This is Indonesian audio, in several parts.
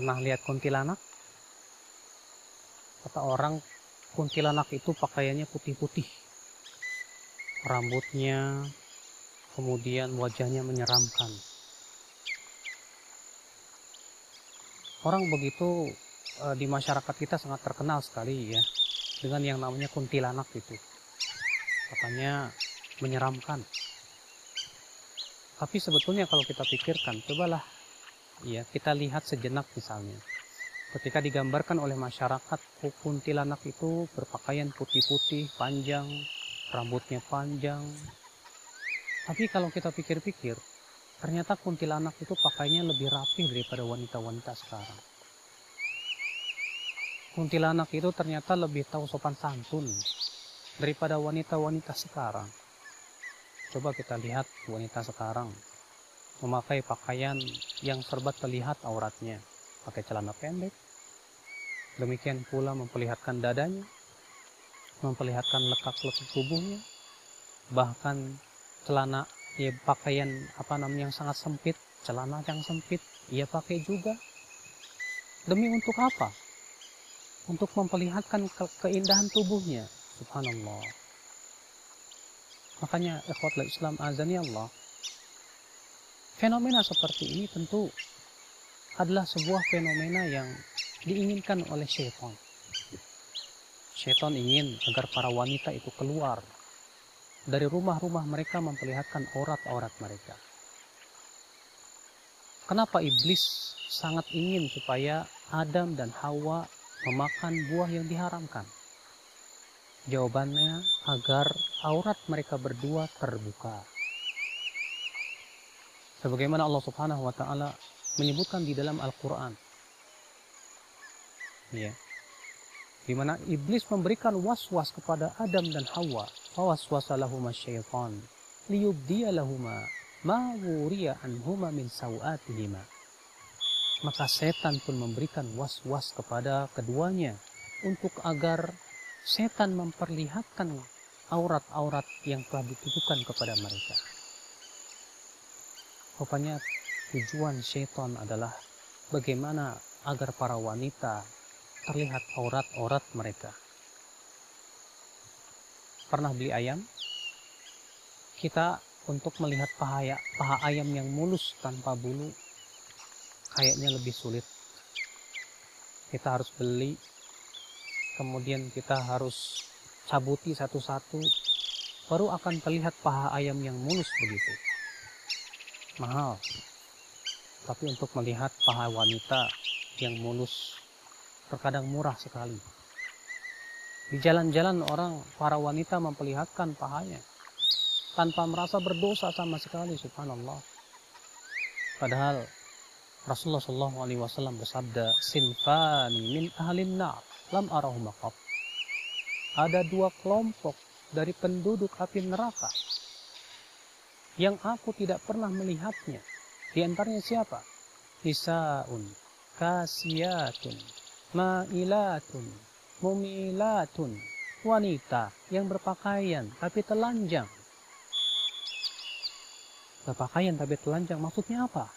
Pernah lihat kuntilanak? Kata orang, kuntilanak itu pakaiannya putih-putih. Rambutnya, kemudian wajahnya menyeramkan. Orang begitu di masyarakat kita sangat terkenal sekali ya dengan yang namanya kuntilanak itu. Katanya menyeramkan. Tapi sebetulnya kalau kita pikirkan, cobalah ya kita lihat sejenak misalnya. Ketika digambarkan oleh masyarakat, kuntilanak itu berpakaian putih-putih, panjang, rambutnya panjang. Tapi kalau kita pikir-pikir, ternyata kuntilanak itu pakainya lebih rapi daripada wanita-wanita sekarang. Kuntilanak itu ternyata lebih tahu sopan santun daripada wanita-wanita sekarang. Coba kita lihat wanita sekarang memakai pakaian yang serba terlihat auratnya, pakai celana pendek, demikian pula memperlihatkan dadanya, memperlihatkan lekak-lekuk tubuhnya, bahkan celana ya pakaian yang sangat sempit, celana yang sempit ia pakai juga. Demi untuk apa? Untuk memperlihatkan keindahan tubuhnya. Subhanallah. Makanya ikhwatul Islam azani Allah, fenomena seperti ini tentu adalah sebuah fenomena yang diinginkan oleh syaitan. Syaitan ingin agar para wanita itu keluar dari rumah-rumah mereka memperlihatkan aurat-aurat mereka. Kenapa iblis sangat ingin supaya Adam dan Hawa memakan buah yang diharamkan? Jawabannya agar aurat mereka berdua terbuka. Sebagaimana Allah Subhanahu wa taala menyebutkan di dalam Al-Qur'an. Ya. Di mana iblis memberikan was-was kepada Adam dan Hawa. Fawaswasa lahuma syaitan liyubdiya lahuma ma wuriya anhuma min sawatihima. Maka setan pun memberikan was-was kepada keduanya untuk agar setan memperlihatkan aurat-aurat yang telah ditujukan kepada mereka. Rupanya tujuan syaitan adalah bagaimana agar para wanita terlihat aurat-aurat mereka. Pernah beli ayam? Kita untuk melihat paha ayam yang mulus tanpa bulu kayaknya lebih sulit. Kita harus beli, kemudian kita harus cabuti satu-satu, baru akan terlihat paha ayam yang mulus begitu. Mahal. Tapi untuk melihat paha wanita yang mulus terkadang murah sekali. Di jalan-jalan para wanita memperlihatkan pahanya tanpa merasa berdosa sama sekali, subhanallah. Padahal Rasulullah SAW bersabda, sinfani min ahlin nar lam arahum qat. Ada dua kelompok dari penduduk api neraka yang aku tidak pernah melihatnya. Di antaranya siapa? Nisaun kasiyatun ma'ilatun mumilatun. Wanita yang berpakaian tapi telanjang. Berpakaian tapi telanjang maksudnya apa?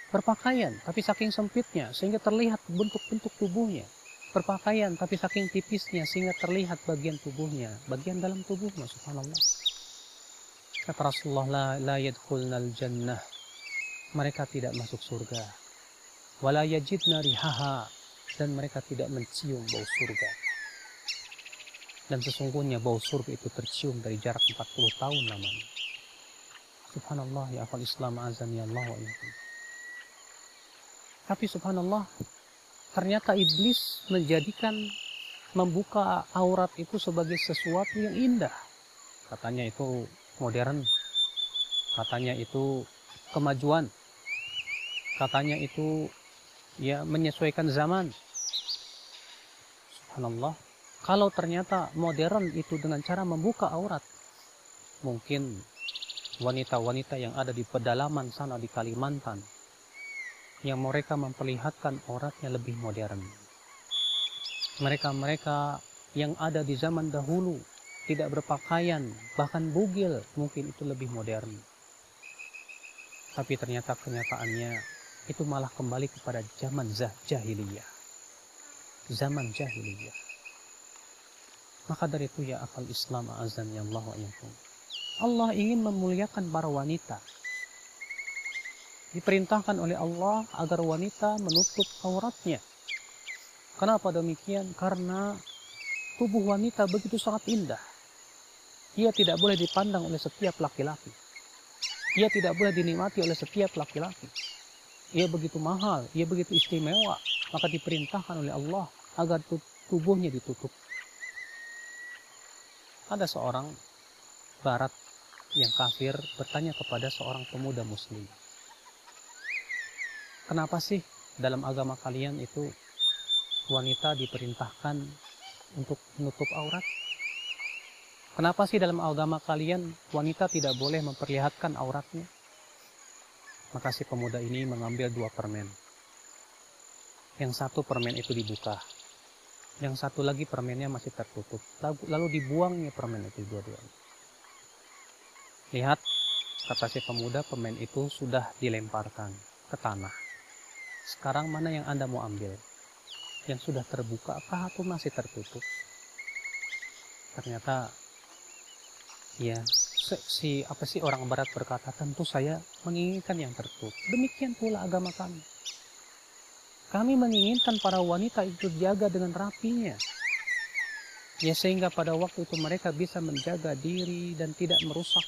Berpakaian tapi saking sempitnya sehingga terlihat bentuk-bentuk tubuhnya. Berpakaian tapi saking tipisnya sehingga terlihat bagian tubuhnya, bagian dalam tubuhnya, subhanallah. Kata Rasulullah, la yadkhulnal jannah. Mereka tidak masuk surga. Wala yajidna rihaha. Dan mereka tidak mencium bau surga. Dan sesungguhnya bau surga itu tercium dari jarak 40 tahun lamanya. Subhanallah, ya akhwal Islam azani Allah wa iyyakum. Tapi subhanallah, ternyata iblis menjadikan membuka aurat itu sebagai sesuatu yang indah. Katanya itu modern. Katanya itu kemajuan. Katanya itu ya menyesuaikan zaman. Subhanallah. Kalau ternyata modern itu dengan cara membuka aurat, mungkin wanita-wanita yang ada di pedalaman sana di Kalimantan, yang mereka memperlihatkan auratnya lebih modern. Mereka-mereka yang ada di zaman dahulu tidak berpakaian, bahkan bugil, mungkin itu lebih modern. Tapi ternyata kenyataannya itu malah kembali kepada zaman jahiliyah. Zaman jahiliyah. Maka dari itu ya akal Islam azan ya Allah wa iyyakum. Allah ingin memuliakan para wanita. Diperintahkan oleh Allah agar wanita menutup auratnya. Kenapa demikian? Karena tubuh wanita begitu sangat indah. Ia tidak boleh dipandang oleh setiap laki-laki. Ia tidak boleh dinikmati oleh setiap laki-laki. Ia begitu mahal, ia begitu istimewa. Maka diperintahkan oleh Allah agar tubuhnya ditutup. Ada seorang barat yang kafir bertanya kepada seorang pemuda muslim. Kenapa sih dalam agama kalian itu wanita diperintahkan untuk menutup aurat? Kenapa sih dalam agama kalian wanita tidak boleh memperlihatkan auratnya? Maka si pemuda ini mengambil 2 permen. Yang satu permen itu dibuka. Yang satu lagi permennya masih tertutup. Lalu dibuangnya permen itu dua-duanya. Lihat, kata si pemuda, permen itu sudah dilemparkan ke tanah. Sekarang mana yang Anda mau ambil? Yang sudah terbuka atau masih tertutup? Ternyata ya, orang barat berkata, tentu saya menginginkan yang tertutup. Demikian pula agama kami. Kami menginginkan para wanita itu dijaga dengan rapinya. Ya, sehingga pada waktu itu mereka bisa menjaga diri dan tidak merusak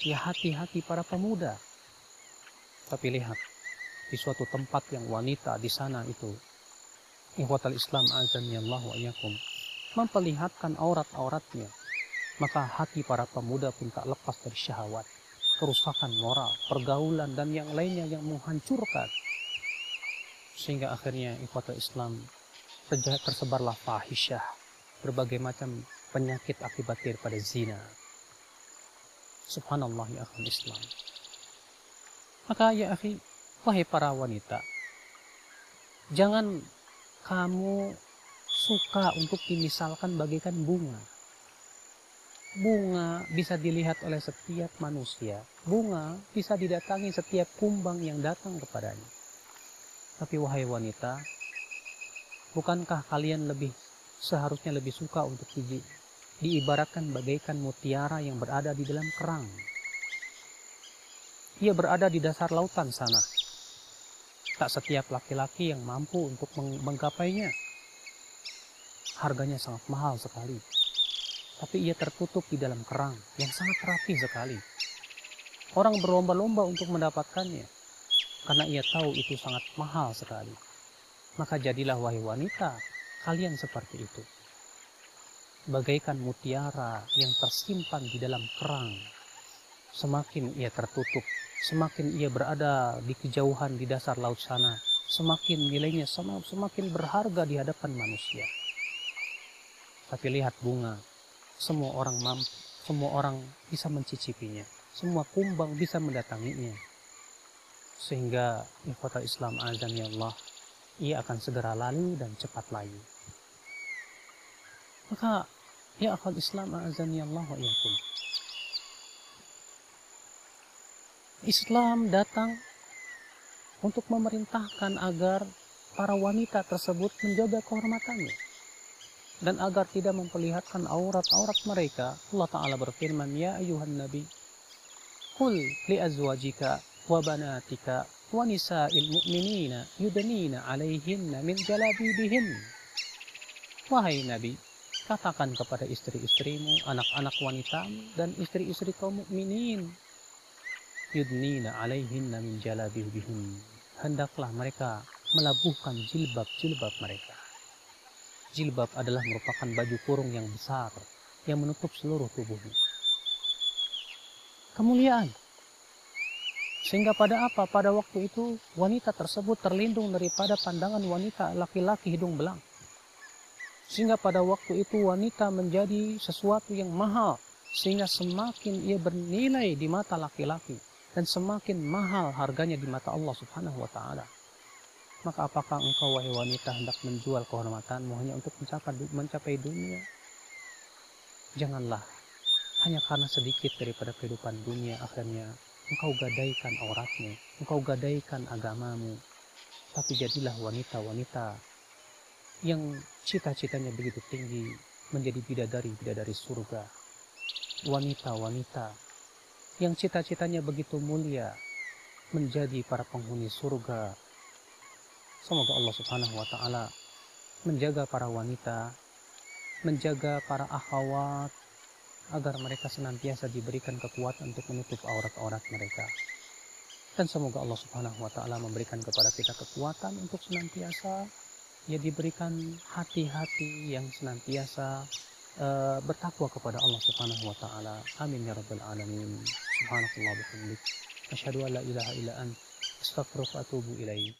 ya hati-hati para pemuda. Tapi lihat, di suatu tempat yang wanita di sana itu, ikhwatal Islam azanillahu wa iyyakum, memperlihatkan aurat-auratnya, maka hati para pemuda pun tak lepas dari syahwat, kerusakan moral, pergaulan, dan yang lainnya yang menghancurkan. Sehingga akhirnya ikhwatul Islam tersebarlah fahisyah, berbagai macam penyakit akibat daripada zina. Subhanallah ya akhul Islam. Maka ya akhi, wahai para wanita, jangan kamu suka untuk dimisalkan bagaikan bunga. Bunga bisa dilihat oleh setiap manusia. Bunga bisa didatangi setiap kumbang yang datang kepadanya. Tapi wahai wanita, bukankah kalian seharusnya lebih suka untuk diibaratkan bagaikan mutiara yang berada di dalam kerang? Ia berada di dasar lautan sana. Tak setiap laki-laki yang mampu untuk menggapainya. Harganya sangat mahal sekali. Tapi ia tertutup di dalam kerang yang sangat rapi sekali. Orang berlomba-lomba untuk mendapatkannya. Karena ia tahu itu sangat mahal sekali. Maka jadilah wahai wanita, kalian seperti itu. Bagaikan mutiara yang tersimpan di dalam kerang. Semakin ia tertutup, semakin ia berada di kejauhan di dasar laut sana, semakin nilainya semakin berharga di hadapan manusia. Tapi lihat bunga, semua orang bisa mencicipinya, semua kumbang bisa mendatanginya. Sehingga ikhwatal Islam azan ya Allah, ia akan segera lalu dan cepat layu. Maka ya akhal Islam azan ya Allah wa iyyakum, Islam datang untuk memerintahkan agar para wanita tersebut menjaga kehormatannya dan agar tidak memperlihatkan aurat-aurat mereka. Allah Ta'ala berfirman, ya ayuhan nabi, qul li azwajika wa banatika wa nisa'il mu'minina yudnina 'alaihinna min jalabibihin. Wahai Nabi, katakan kepada istri-istrimu, anak-anak wanitamu, dan istri-istri kaum mukminin, yudnina 'alaihinna min jalabibihin. Hendaklah mereka melabuhkan jilbab-jilbab mereka. Jilbab adalah merupakan baju kurung yang besar yang menutup seluruh tubuhnya. Kemuliaan. Sehingga pada waktu itu wanita tersebut terlindung daripada pandangan wanita laki-laki hidung belang. Sehingga pada waktu itu wanita menjadi sesuatu yang mahal, sehingga semakin ia bernilai di mata laki-laki dan semakin mahal harganya di mata Allah Subhanahu wa Ta'ala. Maka apakah engkau wahai wanita hendak menjual kehormatanmu hanya untuk mencapai dunia? Janganlah hanya karena sedikit daripada kehidupan dunia akhirnya engkau gadaikan auratmu, engkau gadaikan agamamu, tapi jadilah wanita-wanita yang cita-citanya begitu tinggi menjadi bidadari-bidadari surga. Wanita-wanita yang cita-citanya begitu mulia menjadi para penghuni surga. Semoga Allah Subhanahu wa taala menjaga para wanita, menjaga para akhwat agar mereka senantiasa diberikan kekuatan untuk menutup aurat-aurat mereka. Dan semoga Allah Subhanahu wa taala memberikan kepada kita kekuatan untuk senantiasa diberikan hati-hati yang senantiasa bertakwa kepada Allah Subhanahu wa taala. Amin ya rabbal alamin. Subhanakallah bihamdik, asyhadu an la ilaha illa ant, astaghfiruka wa atubu ilaik.